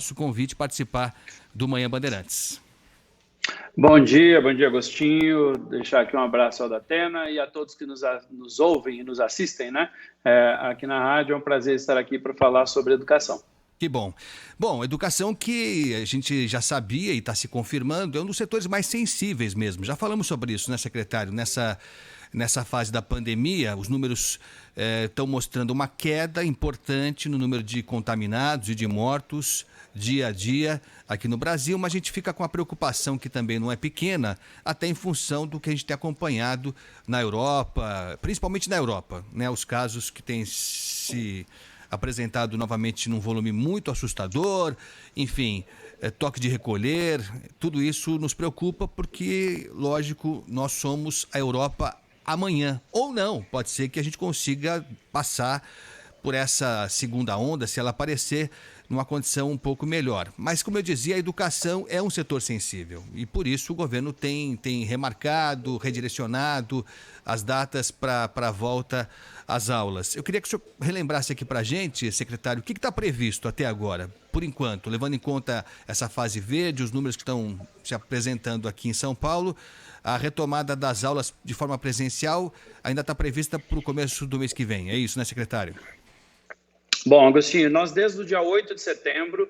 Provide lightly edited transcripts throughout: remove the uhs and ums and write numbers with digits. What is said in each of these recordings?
o convite participar do Manhã Bandeirantes. Bom dia Agostinho, deixar aqui um abraço ao Datena e a todos que nos ouvem e nos assistem, né? Aqui na rádio, é um prazer estar aqui para falar sobre educação. Que bom. Bom, educação que a gente já sabia e está se confirmando, é um dos setores mais sensíveis mesmo. Já falamos sobre isso, né, secretário? Nessa fase da pandemia, os números estão mostrando uma queda importante no número de contaminados e de mortos dia a dia aqui no Brasil, mas a gente fica com a preocupação que também não é pequena, até em função do que a gente tem acompanhado na Europa, principalmente na Europa, né? Os casos que têm se apresentado novamente num volume muito assustador, enfim, toque de recolher, tudo isso nos preocupa porque, lógico, nós somos a Europa amanhã, ou não, pode ser que a gente consiga passar por essa segunda onda, se ela aparecer numa condição um pouco melhor. Mas, como eu dizia, a educação é um setor sensível e, por isso, o governo tem remarcado, redirecionado as datas para a volta às aulas. Eu queria que o senhor relembrasse aqui para a gente, secretário, o que está previsto até agora, por enquanto, levando em conta essa fase verde, os números que estão se apresentando aqui em São Paulo. A retomada das aulas de forma presencial ainda está prevista para o começo do mês que vem. É isso, né, secretário? Bom, Agostinho, nós desde o dia 8 de setembro,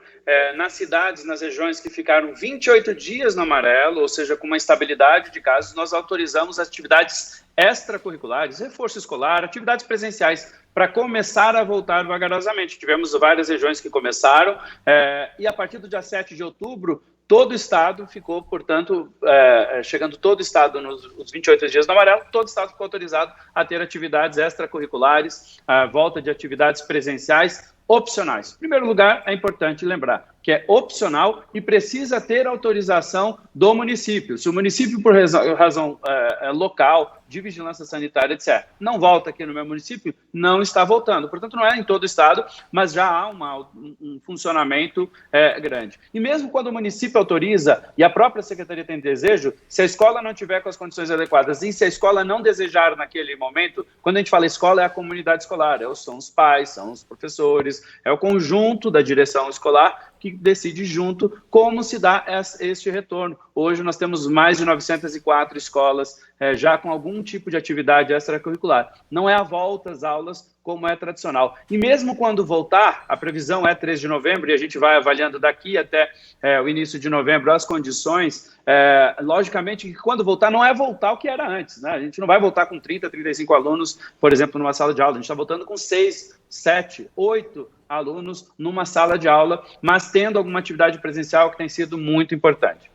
nas cidades, nas regiões que ficaram 28 dias no amarelo, ou seja, com uma estabilidade de casos, nós autorizamos atividades extracurriculares, reforço escolar, atividades presenciais, para começar a voltar vagarosamente. Tivemos várias regiões que começaram, e a partir do dia 7 de outubro, todo o estado ficou, portanto, chegando todo o estado nos 28 dias no amarelo, todo o estado ficou autorizado a ter atividades extracurriculares, a volta de atividades presenciais opcionais. Em primeiro lugar, é importante lembrar que é opcional e precisa ter autorização do município. Se o município, por razão local, de vigilância sanitária, etc., não volta aqui no meu município, não está voltando. Portanto, não é em todo o estado, mas já há um funcionamento grande. E mesmo quando o município autoriza, e a própria secretaria tem desejo, se a escola não tiver com as condições adequadas e se a escola não desejar naquele momento, quando a gente fala escola, é a comunidade escolar, são os pais, são os professores, é o conjunto da direção escolar que decide junto como se dá este retorno. Hoje nós temos mais de 904 escolas já com algum tipo de atividade extracurricular. Não é a volta às aulas como é tradicional. E mesmo quando voltar, a previsão é 3 de novembro, e a gente vai avaliando daqui até o início de novembro as condições, logicamente que quando voltar não é voltar o que era antes, né? A gente não vai voltar com 30, 35 alunos, por exemplo, numa sala de aula, a gente está voltando com 6, 7, 8 alunos numa sala de aula, mas tendo alguma atividade presencial que tem sido muito importante.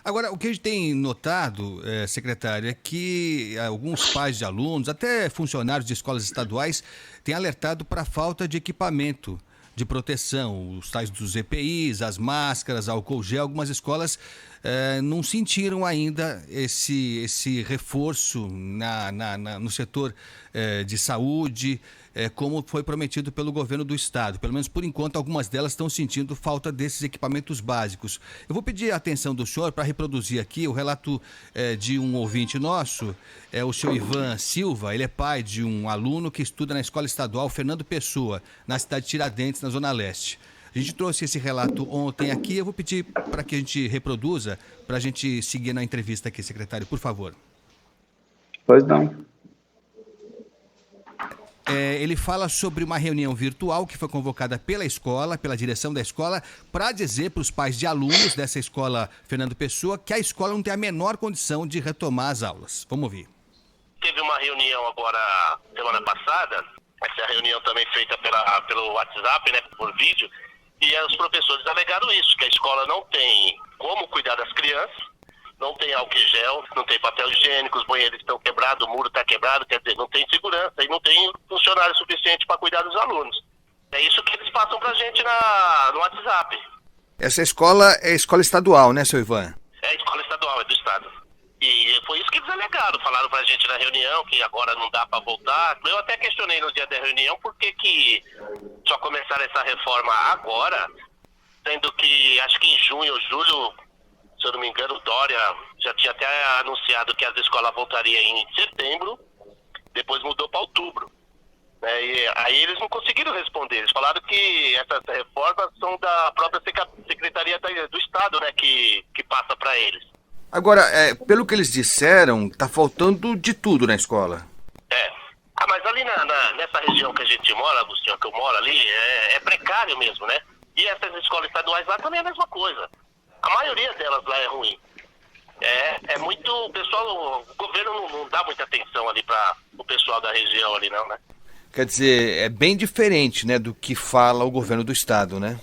Agora, o que a gente tem notado, secretário, é que alguns pais de alunos, até funcionários de escolas estaduais, têm alertado para a falta de equipamento de proteção, os tais dos EPIs, as máscaras, álcool gel. Algumas escolas não sentiram ainda esse reforço no setor de saúde, como foi prometido pelo governo do estado. Pelo menos por enquanto, algumas delas estão sentindo falta desses equipamentos básicos. Eu vou pedir a atenção do senhor para reproduzir aqui o relato de um ouvinte nosso, o senhor Ivan Silva. Ele é pai de um aluno que estuda na Escola Estadual Fernando Pessoa, na cidade de Tiradentes, na Zona Leste. A gente trouxe esse relato ontem aqui, eu vou pedir para que a gente reproduza, para a gente seguir na entrevista aqui, secretário, por favor. Pois não. Ele fala sobre uma reunião virtual que foi convocada pela escola, pela direção da escola, para dizer para os pais de alunos dessa escola Fernando Pessoa que a escola não tem a menor condição de retomar as aulas. Vamos ouvir. Teve uma reunião agora, semana passada, essa reunião também feita pelo WhatsApp, né, por vídeo, e os professores alegaram isso, que a escola não tem como cuidar das crianças, não tem álcool gel, não tem papel higiênico, os banheiros estão quebrados, o muro está quebrado, quer dizer, não tem segurança e não tem funcionário suficiente para cuidar dos alunos. É isso que eles passam para a gente no WhatsApp. Essa escola é escola estadual, né, seu Ivan? É a escola estadual, é do estado. E foi isso que eles alegaram, falaram para a gente na reunião que agora não dá para voltar. Eu até questionei no dia da reunião por que só começaram essa reforma agora, sendo que acho que em junho ou julho, se eu não me engano, o Dória já tinha até anunciado que as escolas voltariam em setembro, depois mudou para outubro. né? E aí eles não conseguiram responder. Eles falaram que essas reformas são da própria Secretaria do Estado, né, que passa para eles. Agora, pelo que eles disseram, tá faltando de tudo na escola. Mas ali nessa região que a gente mora, Agostinho, que eu moro ali, é precário mesmo, né? E essas escolas estaduais lá também é a mesma coisa. A maioria delas lá é ruim. É muito... o governo não dá muita atenção ali para o pessoal da região ali, não, né? Quer dizer, é bem diferente, né, do que fala o governo do estado, né?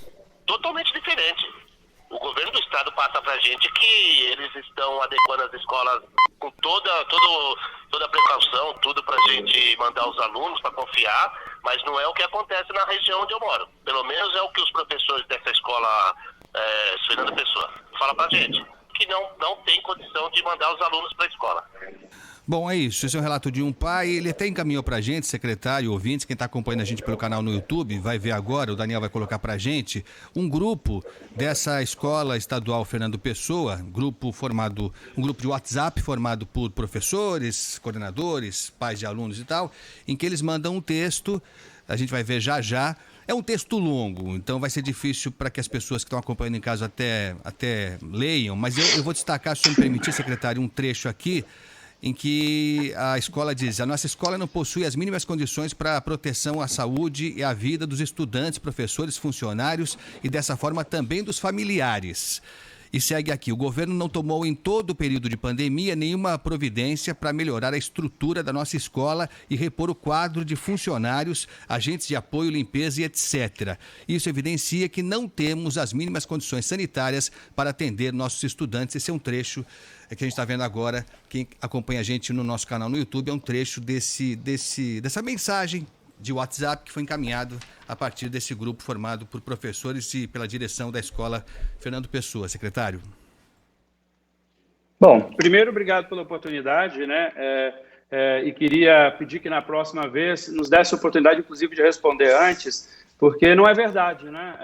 Totalmente diferente. O governo do estado passa pra gente que eles estão adequando as escolas com toda a precaução, tudo pra gente mandar os alunos para confiar, mas não é o que acontece na região onde eu moro. Pelo menos é o que os professores dessa escola Fernando Pessoa falam pra gente, que não tem condição de mandar os alunos para a escola. Bom, é isso. Esse é um relato de um pai. Ele até encaminhou pra gente, secretário, ouvintes, quem está acompanhando a gente pelo canal no YouTube, vai ver agora, o Daniel vai colocar pra gente, um grupo dessa escola estadual Fernando Pessoa, um grupo de WhatsApp formado por professores, coordenadores, pais de alunos e tal, em que eles mandam um texto, a gente vai ver já. É um texto longo, então vai ser difícil para que as pessoas que estão acompanhando em casa até leiam, mas eu vou destacar, se eu me permitir, secretário, um trecho aqui, em que a escola diz: a nossa escola não possui as mínimas condições para a proteção à saúde e à vida dos estudantes, professores, funcionários e dessa forma também dos familiares. E segue aqui: o governo não tomou em todo o período de pandemia nenhuma providência para melhorar a estrutura da nossa escola e repor o quadro de funcionários, agentes de apoio, limpeza e etc. Isso evidencia que não temos as mínimas condições sanitárias para atender nossos estudantes. Esse é um trecho que a gente está vendo agora. Quem acompanha a gente no nosso canal no YouTube, é um trecho dessa mensagem de WhatsApp que foi encaminhado a partir desse grupo formado por professores e pela direção da escola Fernando Pessoa. Secretário. Bom, primeiro, obrigado pela oportunidade, né? E queria pedir que na próxima vez nos desse a oportunidade, inclusive, de responder antes, porque não é verdade, né?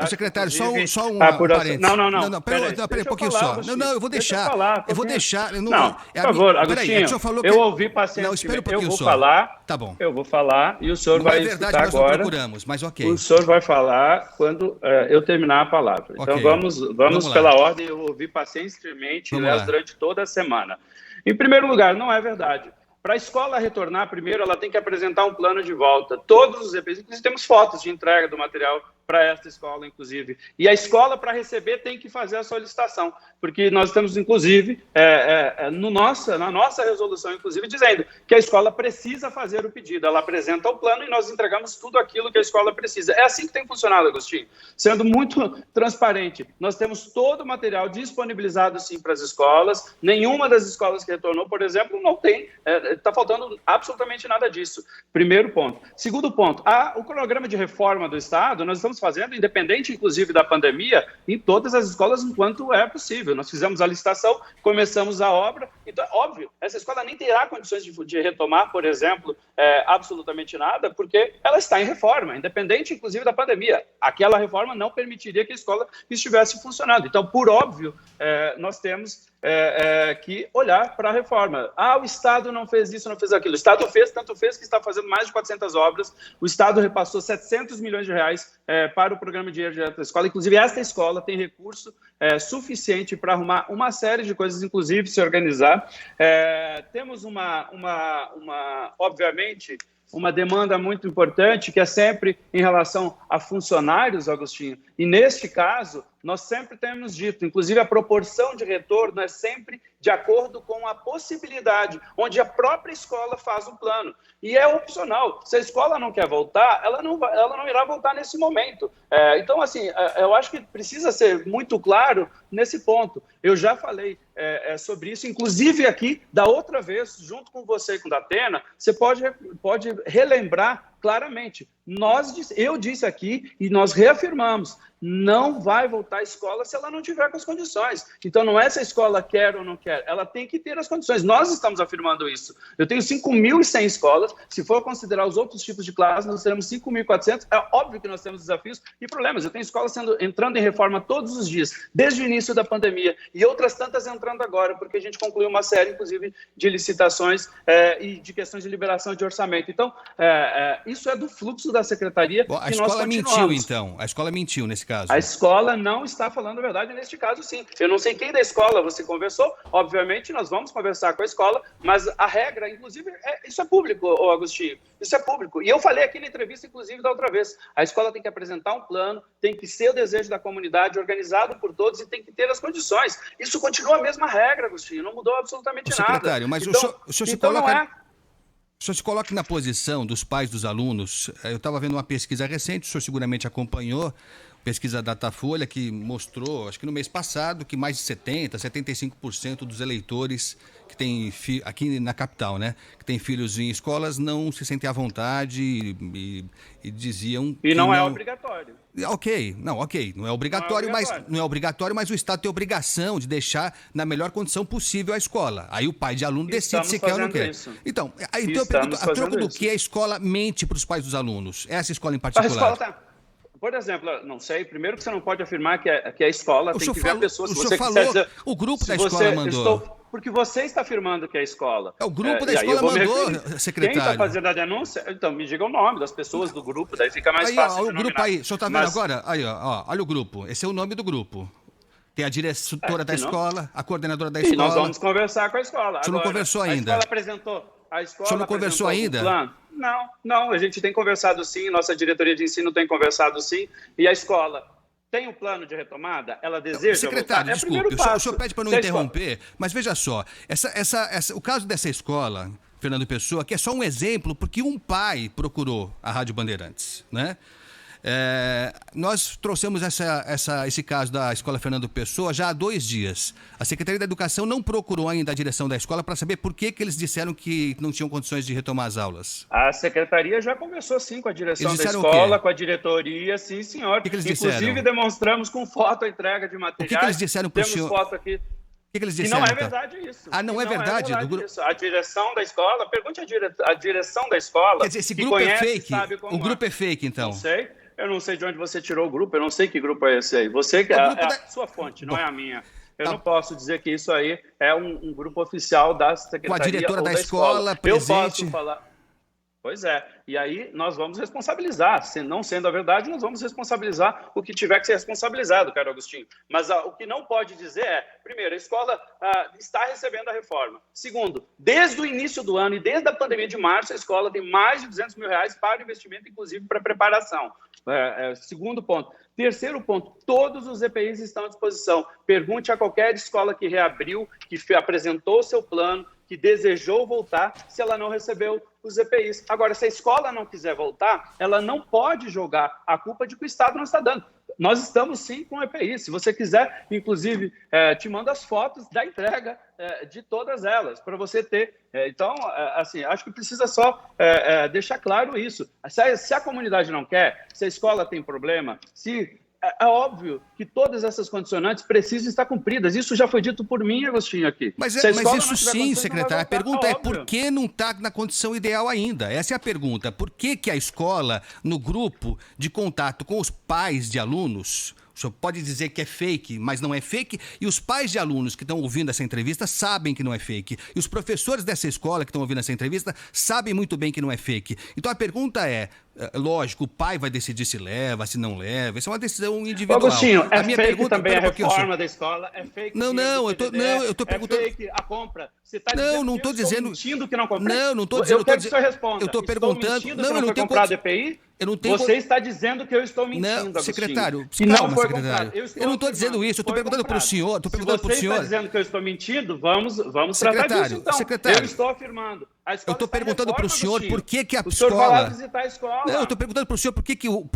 Secretário, só um parênteses. Não, peraí, um pouquinho só. Não, eu vou deixar. Eu vou deixar. Não, por favor, Agostinho, eu ouvi pacientemente. Não, espera um pouquinho eu vou só. falar. Tá bom. Eu vou falar e o senhor vai escutar agora. Nós não procuramos, mas ok. O senhor vai falar quando eu terminar a palavra. Então Okay. Vamos pela ordem. Eu ouvi pacientemente durante toda a semana. Em primeiro lugar, não é verdade. Para a escola retornar, primeiro, ela tem que apresentar um plano de volta. Todos os EPs, inclusive temos fotos de entrega do material para esta escola, inclusive. E a escola, para receber, tem que fazer a solicitação, porque nós estamos, inclusive, na nossa resolução, inclusive, dizendo que a escola precisa fazer o pedido. Ela apresenta o plano e nós entregamos tudo aquilo que a escola precisa. É assim que tem funcionado, Agostinho. Sendo muito transparente, nós temos todo o material disponibilizado, sim, para as escolas. Nenhuma das escolas que retornou, por exemplo, não tem. Está faltando absolutamente nada disso. Primeiro ponto. Segundo ponto, o cronograma de reforma do Estado, nós estamos fazendo, independente, inclusive, da pandemia, em todas as escolas, enquanto é possível. Nós fizemos a licitação, começamos a obra. Então, óbvio, essa escola nem terá condições de retomar, por exemplo, absolutamente nada, porque ela está em reforma, independente, inclusive, da pandemia. Aquela reforma não permitiria que a escola estivesse funcionando. Então, por óbvio, nós temos que olhar para a reforma. O Estado não fez isso, não fez aquilo. O Estado fez, tanto fez que está fazendo mais de 400 obras. O Estado repassou 700 milhões de reais para o programa de dinheiro direto da escola. Inclusive, esta escola tem recurso suficiente para arrumar uma série de coisas, inclusive se organizar. Temos obviamente, uma demanda muito importante, que é sempre em relação a funcionários, Agostinho. E, neste caso, nós sempre temos dito, inclusive a proporção de retorno é sempre de acordo com a possibilidade, onde a própria escola faz o plano. E é opcional. Se a escola não quer voltar, ela não irá voltar nesse momento. Então, assim, eu acho que precisa ser muito claro nesse ponto. Eu já falei sobre isso, inclusive aqui, da outra vez, junto com você e com o Datena, você pode relembrar claramente. Eu disse aqui e nós reafirmamos, não vai voltar à escola se ela não tiver com as condições. Então, não é se a escola quer ou não quer, ela tem que ter as condições. Nós estamos afirmando isso. Eu tenho 5.100 escolas, se for considerar os outros tipos de classes, nós teremos 5.400. É óbvio que nós temos desafios e problemas. Eu tenho escolas entrando em reforma todos os dias, desde o início da pandemia, e outras tantas entrando agora, porque a gente concluiu uma série, inclusive, de licitações e de questões de liberação de orçamento. Então, isso é do fluxo da secretaria. Bom, a escola mentiu, então. A escola mentiu nesse caso. A escola não está falando a verdade neste caso, sim. Eu não sei quem da escola você conversou. Obviamente, nós vamos conversar com a escola, mas a regra, inclusive, isso é público, Agostinho. Isso é público. E eu falei aqui na entrevista, inclusive, da outra vez. A escola tem que apresentar um plano, tem que ser o desejo da comunidade, organizado por todos e tem que ter as condições. Isso continua a mesma regra, Agostinho. Não mudou absolutamente nada. Secretário, mas então, o senhor se então coloca... não é... O senhor se coloca na posição dos pais dos alunos. Eu estava vendo uma pesquisa recente, o senhor seguramente acompanhou, pesquisa Datafolha, que mostrou, acho que no mês passado, que mais de 75% dos eleitores que têm aqui na capital, né, que têm filhos em escolas, não se sentem à vontade e diziam que não é obrigatório. Ok, não é obrigatório, mas o Estado tem obrigação de deixar na melhor condição possível a escola. Aí o pai de aluno decide se quer ou não quer. Então eu pergunto, a troco do que a escola mente para os pais dos alunos? Essa escola em particular? A escola tá... Por exemplo, não sei, primeiro que você não pode afirmar que a escola tem que ver a pessoa. O senhor falou, o grupo da escola mandou. Porque você está afirmando que é a escola. O grupo da escola mandou, secretário. Quem está fazendo a denúncia? Então, me diga o nome das pessoas do grupo, daí fica mais fácil de o grupo aí, o senhor está vendo agora? Aí, olha o grupo, esse é o nome do grupo. Tem a diretora da escola, a coordenadora da escola. E nós vamos conversar com a escola. O senhor não conversou ainda? A escola o senhor não conversou ainda? Plano. Não, a gente tem conversado sim, nossa diretoria de ensino tem conversado sim, e a escola tem um plano de retomada? Ela deseja secretário, voltar? Desculpe, o senhor pede para não interromper, mas veja só, o caso dessa escola, Fernando Pessoa, que é só um exemplo, porque um pai procurou a Rádio Bandeirantes, né? Nós trouxemos esse caso da escola Fernando Pessoa já há 2 dias. A Secretaria da Educação não procurou ainda a direção da escola para saber por que eles disseram que não tinham condições de retomar as aulas. A Secretaria já conversou sim com a direção da escola, com a diretoria, sim senhor. O que eles Inclusive disseram? Demonstramos com foto a entrega de materiais. O que eles disseram para o senhor? Temos foto aqui. O que eles disseram? E não é verdade isso. Não é verdade? A direção da escola, pergunte a direção da escola. Quer dizer, esse grupo é fake? O grupo é fake, então? Não sei. Eu não sei de onde você tirou o grupo, eu não sei que grupo é esse aí. Você que é a sua fonte, não é a minha. Eu não posso dizer que isso aí é um grupo oficial da Secretaria com a diretora da escola presente. Eu posso falar... Pois é, e aí nós vamos responsabilizar, não sendo a verdade, nós vamos responsabilizar o que tiver que ser responsabilizado, caro Agostinho. Mas o que não pode dizer é, primeiro, a escola está recebendo a reforma. Segundo, desde o início do ano e desde a pandemia de março, a escola tem mais de R$200 mil para investimento, inclusive para preparação. Segundo ponto. Terceiro ponto, todos os EPIs estão à disposição. Pergunte a qualquer escola que reabriu, que apresentou o seu plano, que desejou voltar, se ela não recebeu os EPIs. Agora, se a escola não quiser voltar, ela não pode jogar a culpa de que o Estado não está dando. Nós estamos sim com EPI. Se você quiser, inclusive, te mando as fotos da entrega de todas elas, para você ter. Então, assim, acho que precisa só deixar claro isso. Se a comunidade não quer, se a escola tem problema, é óbvio que todas essas condicionantes precisam estar cumpridas. Isso já foi dito por mim, Agostinho, aqui. Mas isso sim, secretário. A pergunta é por que não está na condição ideal ainda? Essa é a pergunta. Por que a escola, no grupo de contato com os pais de alunos... O senhor pode dizer que é fake, mas não é fake, e os pais de alunos que estão ouvindo essa entrevista sabem que não é fake. E os professores dessa escola que estão ouvindo essa entrevista sabem muito bem que não é fake. Então a pergunta lógico, o pai vai decidir se leva, se não leva, isso é uma decisão individual. Agostinho, a minha fake pergunta também a reforma da escola, é fake. Não, eu tô perguntando... É fake a compra. Você está não estou dizendo... mentindo que não comprei? Não estou dizendo... Eu quero que o senhor responda. Eu estou perguntando... Estou mentindo que não foi comprado EPI? Você está dizendo que eu estou mentindo, não, secretário, calma, não foi secretário. Eu não estou dizendo isso, eu estou perguntando para o senhor. Se você está dizendo que eu estou mentindo, vamos tratar disso, então. Secretário, eu estou afirmando. Eu estou perguntando para o senhor por que a escola... O senhor vai lá visitar a escola. Não, eu estou perguntando para o senhor por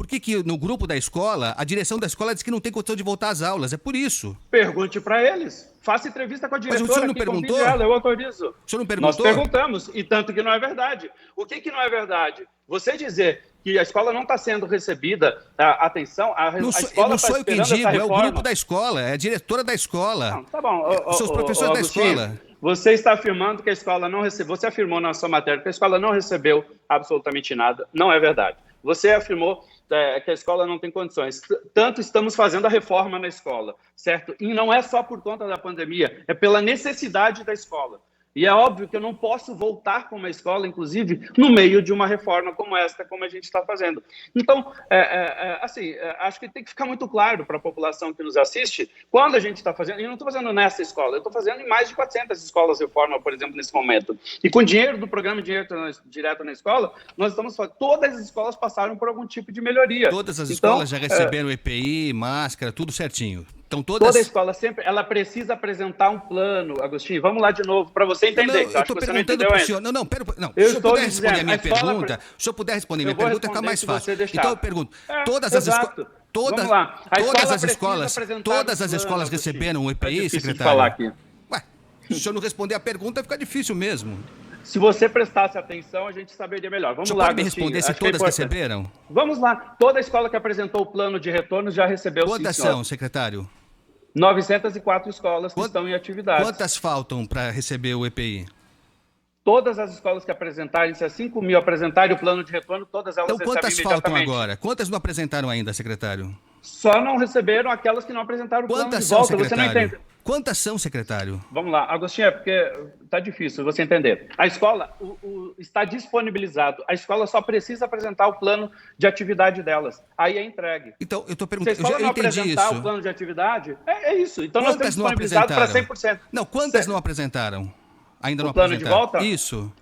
que no grupo da escola, a direção da escola diz que não tem condição de voltar às aulas. É por isso. Pergunte para eles. Faça entrevista com a diretora. Mas o senhor não perguntou? Eu autorizo. O senhor não perguntou? Nós perguntamos, e tanto que não é verdade. O que não é verdade? Você dizer que a escola não está sendo recebida a atenção, a escola não está sou eu quem esperando digo, essa é o reforma. grupo da escola, é a diretora da escola. Não, tá bom. São os professores da escola. Você está afirmando que a escola não recebeu, você afirmou na sua matéria que a escola não recebeu absolutamente nada, não é verdade. Você afirmou que a escola não tem condições. Tanto estamos fazendo a reforma na escola, certo? E não é só por conta da pandemia, é pela necessidade da escola. E é óbvio que eu não posso voltar com uma escola, inclusive, no meio de uma reforma como esta, como a gente está fazendo. Então, acho que tem que ficar muito claro para a população que nos assiste, quando a gente está fazendo, e eu não estou fazendo nessa escola, eu estou fazendo em mais de 400 escolas de reforma, por exemplo, nesse momento. E com dinheiro do programa Direto na Escola, nós estamos fazendo, todas as escolas passaram por algum tipo de melhoria. Todas as escolas já receberam EPI, máscara, tudo certinho. Então, Toda escola sempre, ela precisa apresentar um plano, Agostinho. Vamos lá de novo, para você entender. Eu estou perguntando para o senhor. Não, pera. Se eu puder responder a minha pergunta, se eu puder responder a minha pergunta, fica mais fácil. Então, eu pergunto, todas as escolas. Todas as escolas receberam o EPI, secretário? Falar aqui. Ué, se o senhor não responder a pergunta, fica difícil mesmo. Se você prestasse atenção, a gente saberia melhor. Vamos lá, pode me responder se todas receberam? Vamos lá. Toda escola que apresentou o plano de retorno já recebeu. Quantas são, secretário? 904 escolas que estão em atividade. Quantas faltam para receber o EPI? Todas as escolas que apresentarem, se as 5 mil apresentarem o plano de retorno, todas elas recebem imediatamente. Então, quantas faltam agora? Quantas não apresentaram ainda, secretário? Só não receberam aquelas que não apresentaram o plano de volta. Você não entende. Quantas são, secretário? Vamos lá, Agostinho, porque está difícil você entender. A escola está disponibilizado, a escola só precisa apresentar o plano de atividade delas. Aí é entregue. Então, eu estou perguntando, se a escola não apresentar o plano de atividade, é isso. Então, nós temos disponibilizado para 100%. Não, quantas não apresentaram? Ainda não apresentaram. O plano de volta? Isso.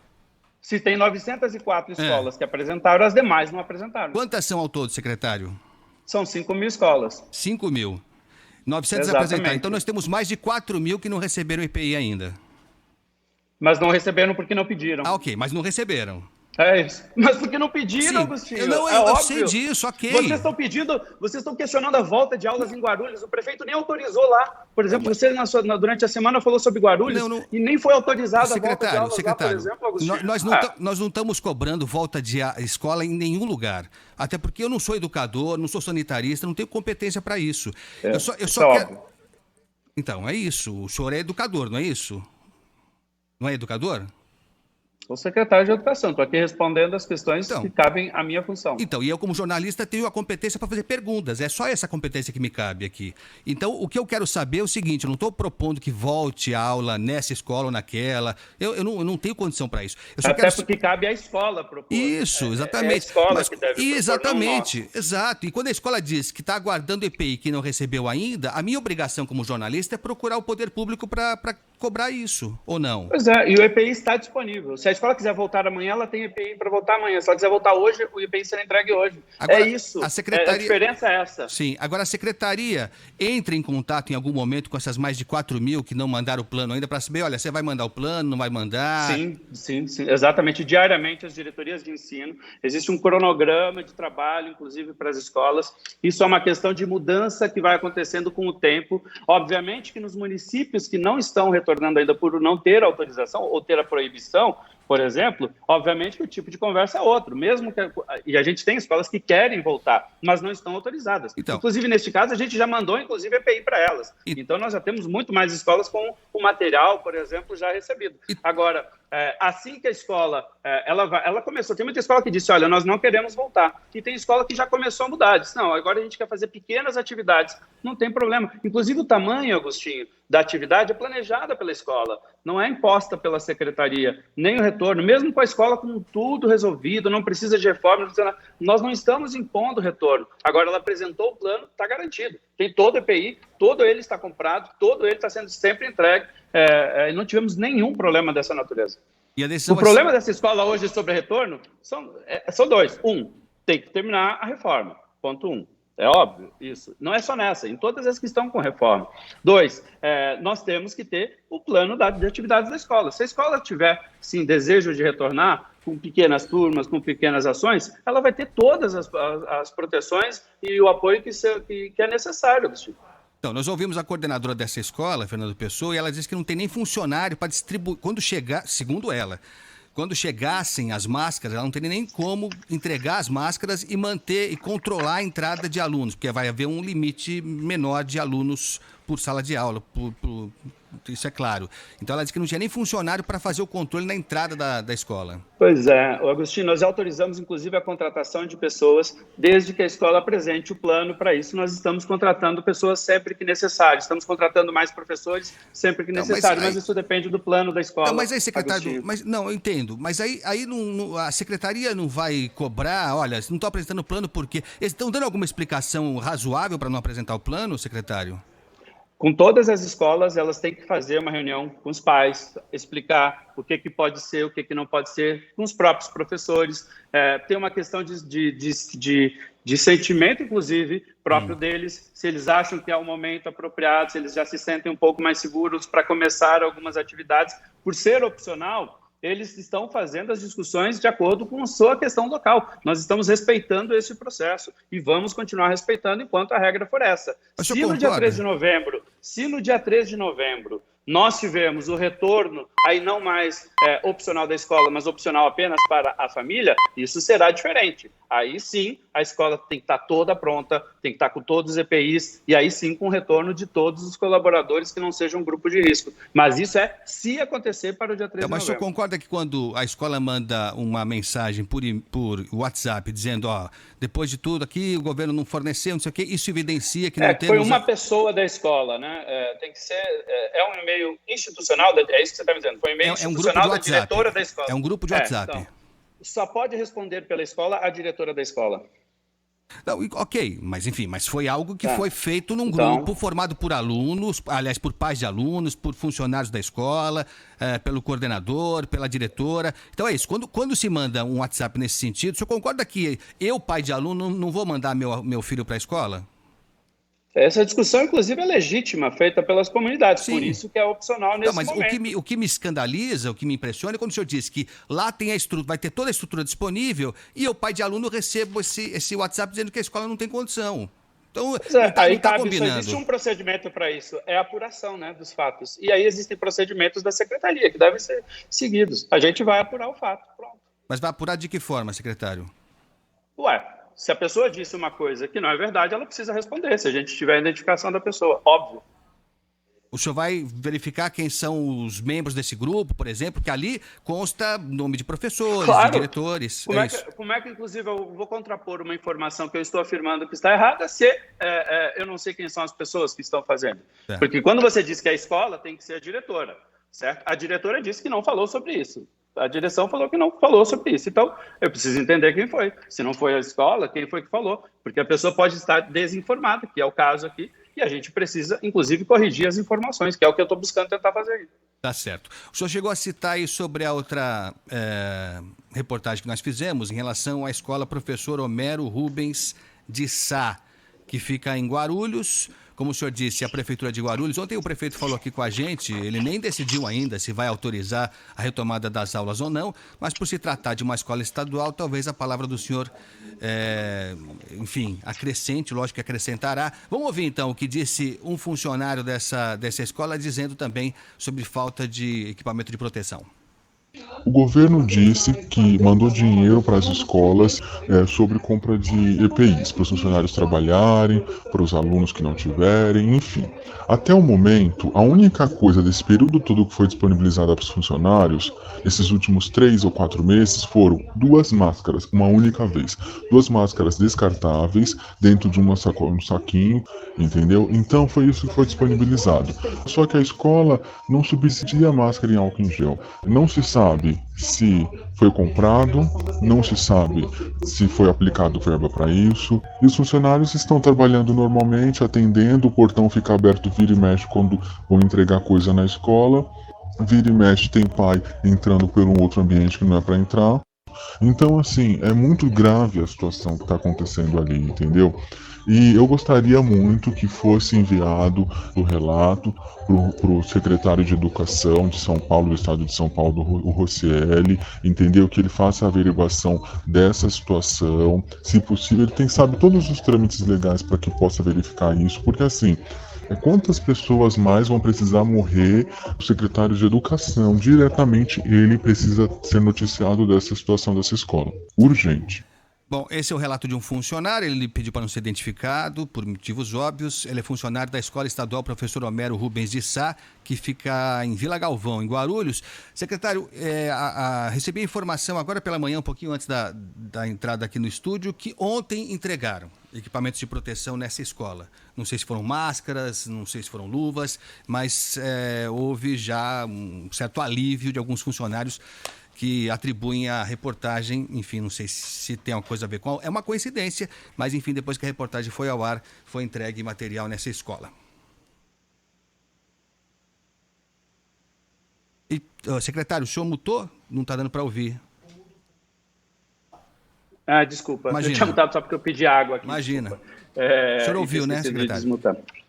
Se tem 904 escolas que apresentaram, as demais não apresentaram. Quantas são ao todo, secretário? São 5 mil escolas. 5 mil. 900 apresentaram. Então, nós temos mais de 4 mil que não receberam EPI ainda. Mas não receberam porque não pediram. Ah, ok. Mas não receberam. É isso. Mas porque não pediram, Agostinho. Eu sei disso, ok. Vocês estão questionando a volta de aulas em Guarulhos. O prefeito nem autorizou lá. Por exemplo, você durante a semana falou sobre Guarulhos e nem foi autorizada a volta de aulas lá, por exemplo, Agostinho. Nós não estamos cobrando volta de escola em nenhum lugar. Até porque eu não sou educador, não sou sanitarista, não tenho competência para isso. Eu só quero... Então, é isso. O senhor é educador, não é isso? Não é educador? Sou secretário de Educação, estou aqui respondendo as questões que cabem à minha função. Então, e eu como jornalista tenho a competência para fazer perguntas, é só essa competência que me cabe aqui. Então, o que eu quero saber é o seguinte, eu não estou propondo que volte a aula nessa escola ou naquela, eu não tenho condição para isso. Porque cabe à escola propor. Isso, exatamente. É a escola que deve propor, exatamente, exato. E quando a escola diz que está aguardando EPI que não recebeu ainda, a minha obrigação como jornalista é procurar o poder público para cobrar isso, ou não? Pois é, e o EPI está disponível. Se a escola quiser voltar amanhã, ela tem EPI para voltar amanhã. Se ela quiser voltar hoje, o EPI será entregue hoje. Agora, é isso. A diferença é essa. Sim. Agora, a secretaria entra em contato em algum momento com essas mais de 4 mil que não mandaram o plano ainda para saber, olha, você vai mandar o plano, não vai mandar? Sim. Exatamente. Diariamente, as diretorias de ensino, existe um cronograma de trabalho, inclusive para as escolas. Isso é uma questão de mudança que vai acontecendo com o tempo. Obviamente que nos municípios que não estão retornando ainda por não ter autorização ou ter a proibição, por exemplo, obviamente que o tipo de conversa é outro, e a gente tem escolas que querem voltar, mas não estão autorizadas. Então, inclusive, neste caso, a gente já mandou, inclusive, EPI para elas. Então, nós já temos muito mais escolas com o material, por exemplo, já recebido. Agora, assim que a escola, ela começou, tem muita escola que disse, olha, nós não queremos voltar. E tem escola que já começou a mudar, disse, não, agora a gente quer fazer pequenas atividades, não tem problema. Inclusive, o tamanho, Agostinho, da atividade é planejada pela escola, não é imposta pela secretaria, nem o retorno, mesmo com a escola com tudo resolvido, não precisa de reforma, nós não estamos impondo retorno. Agora, ela apresentou o plano, está garantido. Tem todo o EPI, todo ele está comprado, todo ele está sendo sempre entregue, não tivemos nenhum problema dessa natureza. O problema dessa escola hoje sobre retorno são dois. Tem que terminar a reforma, ponto 1. É óbvio isso. Não é só nessa, em todas as que estão com reforma. 2, nós temos que ter o plano de atividades da escola. Se a escola tiver, sim, desejo de retornar com pequenas turmas, com pequenas ações, ela vai ter todas as proteções e o apoio que é necessário. Então, nós ouvimos a coordenadora dessa escola, Fernando Pessoa, e ela disse que não tem nem funcionário para distribuir. Quando chegar, segundo ela, quando chegassem as máscaras, ela não teria nem como entregar as máscaras e manter e controlar a entrada de alunos, porque vai haver um limite menor de alunos por sala de aula, isso é claro. Então ela disse que não tinha nem funcionário para fazer o controle na entrada da escola. Pois é, Agostinho, nós autorizamos inclusive a contratação de pessoas desde que a escola apresente o plano. Para isso nós estamos contratando pessoas sempre que necessário, estamos contratando mais professores sempre que necessário, mas isso depende do plano da escola. Não, mas aí, secretário, eu entendo, mas aí a secretaria não vai cobrar, olha, não estou apresentando o plano porque... Eles estão dando alguma explicação razoável para não apresentar o plano, secretário? Com todas as escolas, elas têm que fazer uma reunião com os pais, explicar o que pode ser, o que não pode ser, com os próprios professores. Tem uma questão de sentimento, inclusive, próprio deles, se eles acham que é o momento apropriado, se eles já se sentem um pouco mais seguros para começar algumas atividades. Por ser opcional, eles estão fazendo as discussões de acordo com a sua questão local. Nós estamos respeitando esse processo e vamos continuar respeitando enquanto a regra for essa. Se no dia 3 de novembro nós tivemos o retorno, aí não mais opcional da escola, mas opcional apenas para a família, isso será diferente. Aí sim, a escola tem que estar toda pronta, tem que estar com todos os EPIs, e aí sim com o retorno de todos os colaboradores que não sejam um grupo de risco. Mas isso se acontecer para o dia 3 de novembro. Mas o senhor concorda que quando a escola manda uma mensagem por WhatsApp dizendo, depois de tudo aqui, o governo não forneceu, não sei o quê, isso evidencia que não temos... Foi uma pessoa da escola, né? Tem que ser... É um e-mail institucional, é isso que você está me dizendo, foi um e-mail institucional da diretora da escola. É um grupo de WhatsApp. Então, só pode responder pela escola a diretora da escola. Não, ok, mas foi algo que foi feito num grupo formado por alunos, aliás, por pais de alunos, por funcionários da escola, pelo coordenador, pela diretora. Então é isso, quando se manda um WhatsApp nesse sentido, o senhor concorda que eu, pai de aluno, não vou mandar meu filho para a escola? Essa discussão, inclusive, é legítima, feita pelas comunidades, por isso que é opcional nesse momento. Mas o que me escandaliza, o que me impressiona é quando o senhor diz que lá tem vai ter toda a estrutura disponível e eu, pai de aluno, recebo esse WhatsApp dizendo que a escola não tem condição. Então, aí existe um procedimento para isso, é a apuração, né, dos fatos. E aí existem procedimentos da secretaria que devem ser seguidos. A gente vai apurar o fato, pronto. Mas vai apurar de que forma, secretário? Se a pessoa disse uma coisa que não é verdade, ela precisa responder, se a gente tiver a identificação da pessoa, óbvio. O senhor vai verificar quem são os membros desse grupo, por exemplo, que ali consta nome de professores, de diretores. Como é que, inclusive, eu vou contrapor uma informação que eu estou afirmando que está errada se eu não sei quem são as pessoas que estão fazendo? Certo. Porque quando você diz que é a escola, tem que ser a diretora, certo? A diretora disse que não falou sobre isso. A direção falou que não falou sobre isso. Então, eu preciso entender quem foi. Se não foi a escola, quem foi que falou? Porque a pessoa pode estar desinformada, que é o caso aqui, e a gente precisa, inclusive, corrigir as informações, que é o que eu estou buscando tentar fazer aí. Tá certo. O senhor chegou a citar aí sobre a outra reportagem que nós fizemos em relação à escola Professor Homero Rubens de Sá, que fica em Guarulhos. Como o senhor disse, a Prefeitura de Guarulhos, ontem o prefeito falou aqui com a gente, ele nem decidiu ainda se vai autorizar a retomada das aulas ou não, mas por se tratar de uma escola estadual, talvez a palavra do senhor, acrescente, lógico que acrescentará. Vamos ouvir então o que disse um funcionário dessa escola, dizendo também sobre falta de equipamento de proteção. O governo disse que mandou dinheiro para as escolas sobre compra de EPIs, para os funcionários trabalharem, para os alunos que não tiverem, enfim. Até o momento, a única coisa desse período todo que foi disponibilizada para os funcionários, esses últimos 3 ou 4 meses, foram 2 máscaras, uma única vez. 2 máscaras descartáveis dentro de um saquinho, entendeu? Então foi isso que foi disponibilizado. Só que a escola não subsidia máscara em álcool em gel. Não se sabe se foi comprado, não se sabe se foi aplicado verba para isso. E os funcionários estão trabalhando normalmente, atendendo, o portão fica aberto vira e mexe quando vão entregar coisa na escola. Vira e mexe tem pai entrando por um outro ambiente que não é para entrar. Então, assim, é muito grave a situação que está acontecendo ali, entendeu? E eu gostaria muito que fosse enviado o relato para o secretário de Educação de São Paulo, do Estado de São Paulo, o Rocieli, entendeu? Que ele faça a averiguação dessa situação. Se possível, ele sabe todos os trâmites legais para que possa verificar isso, porque assim, quantas pessoas mais vão precisar morrer? O secretário de Educação, diretamente, ele precisa ser noticiado dessa situação dessa escola. Urgente. Bom, esse é o relato de um funcionário, ele pediu para não ser identificado, por motivos óbvios. Ele é funcionário da Escola Estadual Professor Homero Rubens de Sá, que fica em Vila Galvão, em Guarulhos. Secretário, recebi a informação agora pela manhã, um pouquinho antes da entrada aqui no estúdio, que ontem entregaram equipamentos de proteção nessa escola. Não sei se foram máscaras, não sei se foram luvas, mas houve já um certo alívio de alguns funcionários que atribuem a reportagem, enfim, não sei se tem alguma coisa a ver com... É uma coincidência, mas enfim, depois que a reportagem foi ao ar, foi entregue material nessa escola. E, secretário, o senhor mutou? Não está dando para ouvir. Desculpa, Imagina. Eu tinha mutado só porque eu pedi água aqui. Imagina. O senhor ouviu, né, secretário?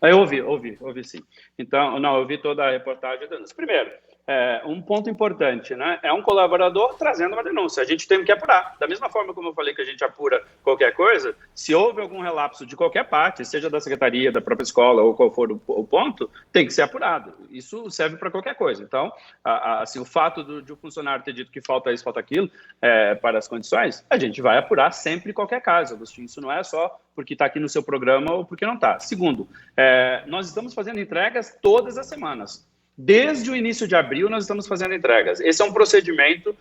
Eu ouvi sim. Então, não, eu vi toda a reportagem. Primeiro, um ponto importante, né? É um colaborador trazendo uma denúncia. A gente tem que apurar. Da mesma forma como eu falei que a gente apura qualquer coisa, se houve algum relapso de qualquer parte, seja da secretaria, da própria escola ou qual for o ponto, tem que ser apurado. Isso serve para qualquer coisa. Então, assim, o fato de um funcionário ter dito que falta isso, falta aquilo, para as condições, a gente vai apurar sempre qualquer caso, Agostinho. Isso não é só porque está aqui no seu programa ou porque não está. Segundo, nós estamos fazendo entregas todas as semanas. Desde o início de abril, nós estamos fazendo entregas. Esse é um procedimento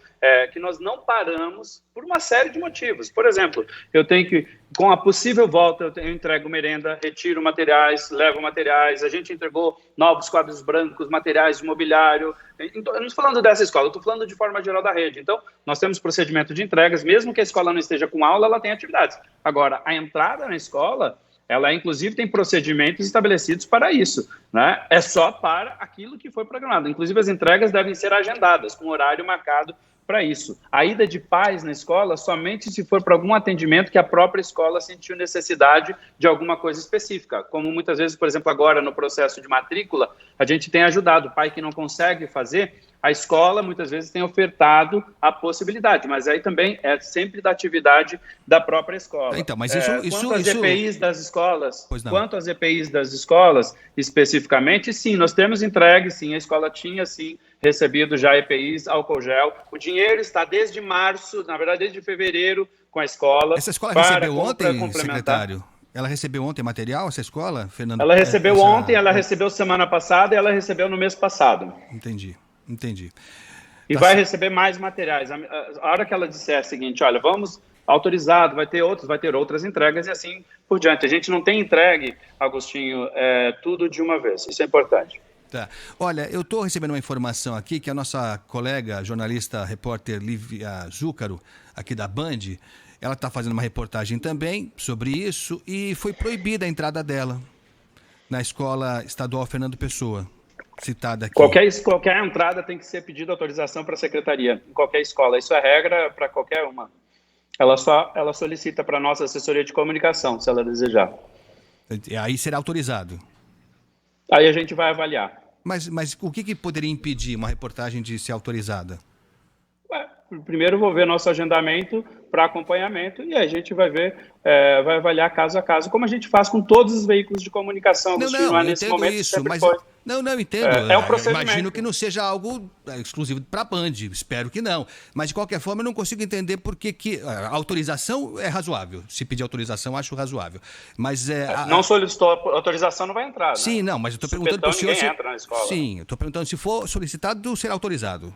que nós não paramos por uma série de motivos. Por exemplo, eu tenho que, com a possível volta, eu entrego merenda, retiro materiais, levo materiais. A gente entregou novos quadros brancos, materiais de mobiliário. Eu não estou falando dessa escola, eu estou falando de forma geral da rede. Então, nós temos procedimento de entregas. Mesmo que a escola não esteja com aula, ela tem atividades. Agora, a entrada na escola... ela, inclusive, tem procedimentos estabelecidos para isso, né? É só para aquilo que foi programado. Inclusive, as entregas devem ser agendadas, com horário marcado para isso. A ida de pais na escola somente se for para algum atendimento que a própria escola sentiu necessidade de alguma coisa específica. Como muitas vezes, por exemplo, agora no processo de matrícula, a gente tem ajudado o pai que não consegue fazer. A escola, muitas vezes, tem ofertado a possibilidade, mas aí também é sempre da atividade da própria escola. Então, mas quanto às EPIs das escolas, especificamente, sim, nós temos entregue, sim, a escola tinha, sim, recebido já EPIs, álcool gel. O dinheiro está desde março, na verdade, desde fevereiro, com a escola. Essa escola recebeu ontem, secretário? Ela recebeu ontem material, essa escola, Fernando? Ela recebeu ontem, ela recebeu semana passada e ela recebeu no mês passado. Entendi. E vai receber mais materiais. A hora que ela disser o seguinte, olha, vamos autorizado, vai ter outras entregas e assim por diante. A gente não tem entregue, Agostinho, tudo de uma vez. Isso é importante. Tá. Olha, eu estou recebendo uma informação aqui que a nossa colega, jornalista, repórter Lívia Zúcaro, aqui da Band, ela está fazendo uma reportagem também sobre isso e foi proibida a entrada dela na Escola Estadual Fernando Pessoa, citada aqui. Qualquer entrada tem que ser pedida autorização para a secretaria, em qualquer escola. Isso é regra para qualquer uma. Ela solicita para a nossa assessoria de comunicação, se ela desejar. Aí será autorizado. Aí a gente vai avaliar. Mas o que poderia impedir uma reportagem de ser autorizada? Primeiro vou ver nosso agendamento para acompanhamento e a gente vai ver, vai avaliar caso a caso, como a gente faz com todos os veículos de comunicação. Não, nesse momento isso, mas não, entendo. É um procedimento. Imagino que não seja algo exclusivo para a Band, espero que não. Mas de qualquer forma eu não consigo entender por que a autorização é razoável. Se pedir autorização, acho razoável. Mas não solicitou autorização, não vai entrar. Né? Sim, não, mas eu estou perguntando para o senhor se entra na escola. Sim, eu estou perguntando se for solicitado, será autorizado.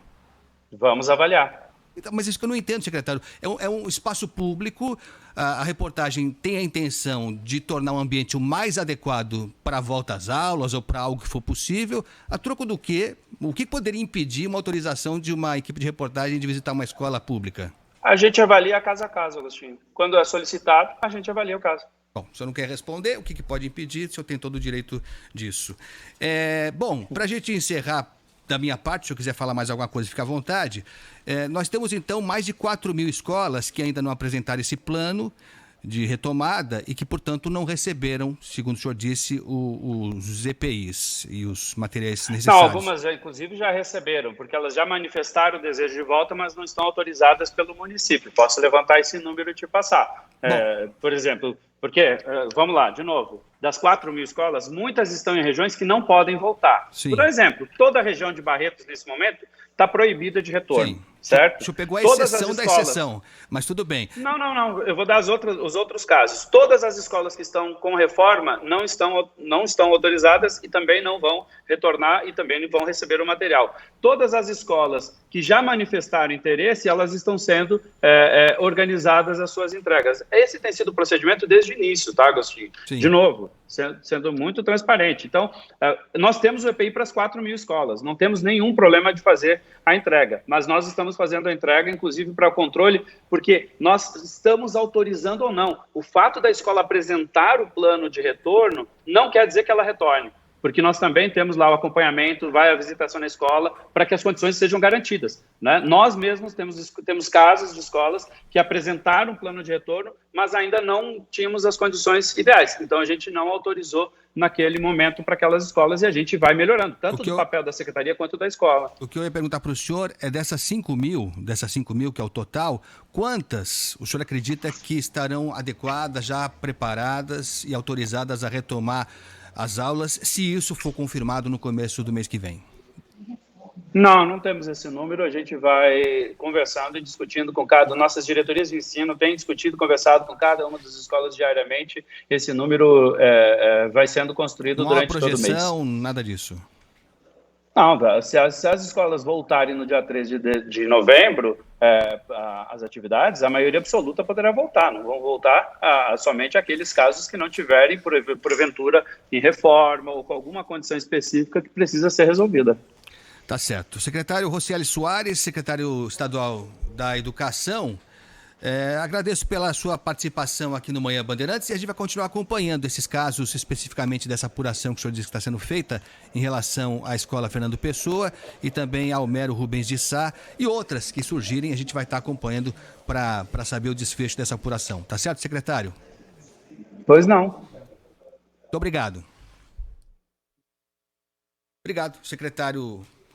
Vamos avaliar. Então, mas isso que eu não entendo, secretário. É um espaço público, a reportagem tem a intenção de tornar o ambiente o mais adequado para a volta às aulas ou para algo que for possível. A troco do quê? O que poderia impedir uma autorização de uma equipe de reportagem de visitar uma escola pública? A gente avalia caso a caso, Agostinho. Quando é solicitado, a gente avalia o caso. Bom, o senhor não quer responder, o que pode impedir? O senhor tem todo o direito disso. Bom, para a gente encerrar, da minha parte, se eu quiser falar mais alguma coisa, fica à vontade. Nós temos, então, mais de 4.000 escolas que ainda não apresentaram esse plano de retomada e que, portanto, não receberam, segundo o senhor disse, os EPIs e os materiais Não, necessários. algumas, inclusive, já receberam, porque elas já manifestaram o desejo de volta, mas não estão autorizadas pelo município. Posso levantar esse número e te passar. Por exemplo, porque, vamos lá, de novo, das 4.000 escolas, muitas estão em regiões que não podem voltar. Sim. Por exemplo, toda a região de Barretos, nesse momento, está proibida de retorno. Sim. Certo? O senhor pegou a Todas exceção as da escolas... exceção, mas tudo bem. Não. Eu vou dar os outros casos. Todas as escolas que estão com reforma não estão autorizadas e também não vão retornar e também não vão receber o material. Todas as escolas que já manifestaram interesse, elas estão sendo organizadas as suas entregas. Esse tem sido o procedimento desde o início, tá, Agostinho? Sim. De novo, sendo muito transparente. Então, nós temos o EPI para as 4.000 escolas, não temos nenhum problema de fazer a entrega, mas nós estamos fazendo a entrega, inclusive, para o controle, porque nós estamos autorizando ou não. O fato da escola apresentar o plano de retorno não quer dizer que ela retorne, porque nós também temos lá o acompanhamento, vai a visitação na escola, para que as condições sejam garantidas, né? Nós mesmos temos casos de escolas que apresentaram um plano de retorno, mas ainda não tínhamos as condições ideais. Então, a gente não autorizou naquele momento para aquelas escolas e a gente vai melhorando, tanto do papel da secretaria quanto da escola. O que eu ia perguntar para o senhor é dessas 5.000, que é o total, quantas o senhor acredita que estarão adequadas, já preparadas e autorizadas a retomar as aulas, se isso for confirmado no começo do mês que vem? Não temos esse número, a gente vai conversando e discutindo com nossas diretorias de ensino, tem discutido, conversado com cada uma das escolas diariamente, esse número vai sendo construído durante todo o mês. Não há projeção, nada disso? Não, se as escolas voltarem no dia 3 de novembro, as atividades, a maioria absoluta poderá voltar, não vão voltar somente aqueles casos que não tiverem, porventura, em reforma ou com alguma condição específica que precisa ser resolvida. Tá certo. Secretário Rocieli Soares, secretário estadual da Educação, agradeço pela sua participação aqui no Manhã Bandeirantes e a gente vai continuar acompanhando esses casos, especificamente dessa apuração que o senhor disse que está sendo feita em relação à Escola Fernando Pessoa e também ao Mero Rubens de Sá e outras que surgirem, a gente vai estar acompanhando para saber o desfecho dessa apuração. Tá certo, secretário? Pois não. Muito obrigado. Obrigado, secretário